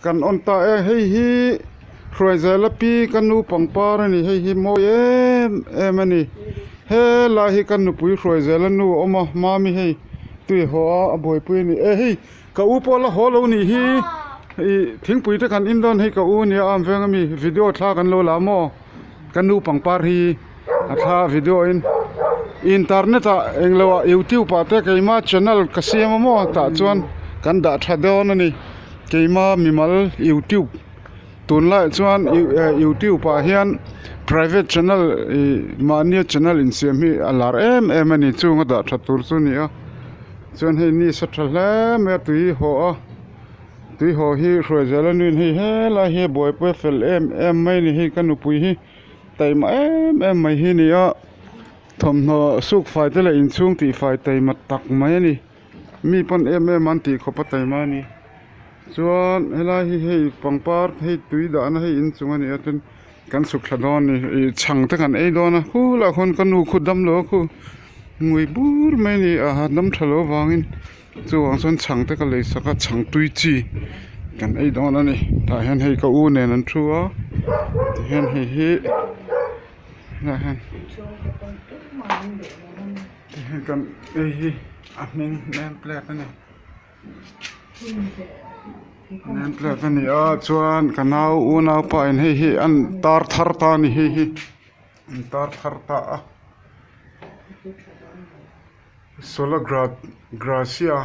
kan on ta hi roi zela pi kan nu pangpar ani hi mo em ani he la hi kan nu pui roi zela nu oma mami hei tui ho a boi pui ni hi ka u pola ho lo ni hi thing pui te kan indon hei ka u ni am veng mi video thla kan lo la mo kan nu pangpar hi a thla video in internet a englo youtube pa te keima channel kasiam mo ta chuan kan da thadon ani keima mimal youtube tun lai chuan youtube pa hian private channel mania channel in siam hi alar em ani chunga da thatur chu ni a chuan hei ni sathla me tui ho hi roizalan in hi la hi boy pe fel em mai ni hi kan upui hi taima em mai hi ni a thom no suk fai te la in chung ti fai taima tak mai ni mi pon em an ti khopa taima ni chuan hela hi hei pangpar hei tui da na hei in chunga ni aten kan suk thladon ni chang te kan ei dona khu la khon kan nu khudam lo khu ngui bur mai ni a dam thalo wangin chuang chuan chang te ka lei saka chang tui chi kan ei dona ni ta hian hei ka u nen an thua ti hian hi na han ti hian kan ei hi a ning nem plate ani nem plate ani a chuan kanau u nau pa in hi an tar thar ta ni hi tar thar ta a solar gracia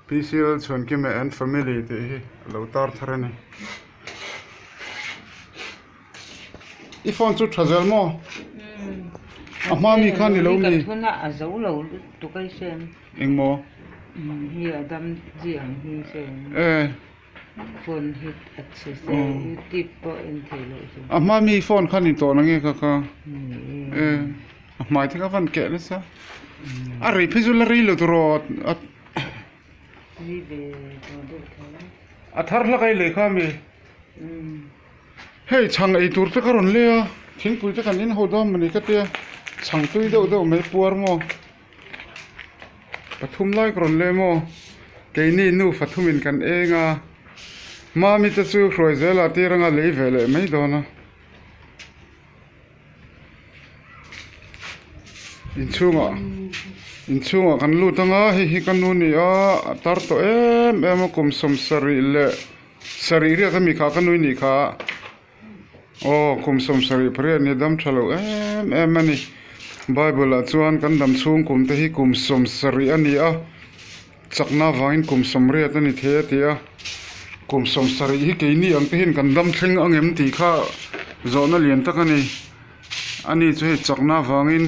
PCL chuan ki me and family te hi lo tar thar ani I phone chu thazal mo ama mi khan ni lo mi thuna a zo lo tu kai sen engmo hi adam ji ang hi sen phone hit access tip po in thelo ama mi phone khan ni to na nge ka mai thika van ke la sa ari phizul ri lo to ro ri be to do athar la kai le kha mi hey chang ei tur te karon le a thing pui te kan in ho dom mani ka te chang tui do mai puar mo pathum lai karon le mo ke ni nu fathumin kan enga mami te chu hroi zela ti ranga le vele mai dona in chunga kan lu tanga hi kan nu ni a tar to em kum som sari le sari ria ka mi kha kan nu ni kha kum som sari pre ni dam thalo em ani bible a chuan kan dam chung kum te hi kum som sari ani a chakna vain kum som ria ta ni the ti a kum som sari hi ke ni ang te hin kan dam thleng angem ti kha zona lian tak ani chu hi chakna wangin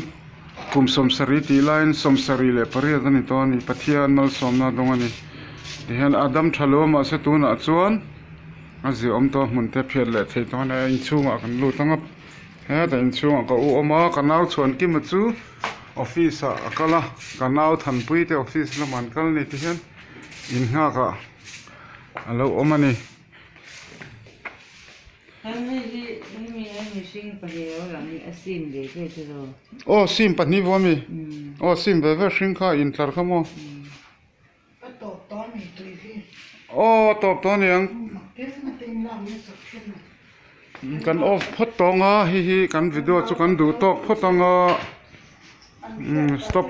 kum som sari ti line som sari le paria ta ni to ni pathia nal som na dong ani hian adam thalo ma se tu na chuan azi om to mun te phiat le thei to na in chunga kan lu tanga he ta in chunga ka u oma kanau chuan ki ma chu office a akala kanau than pui te office la man kal ni ti hian in nga ka alo omani sing pa he la ni asim de ke to sim pa ni vomi sim ve ve sing kha in tlar khamo top to ni ang kan off phot tonga hi kan video chu kan du tok photanga stop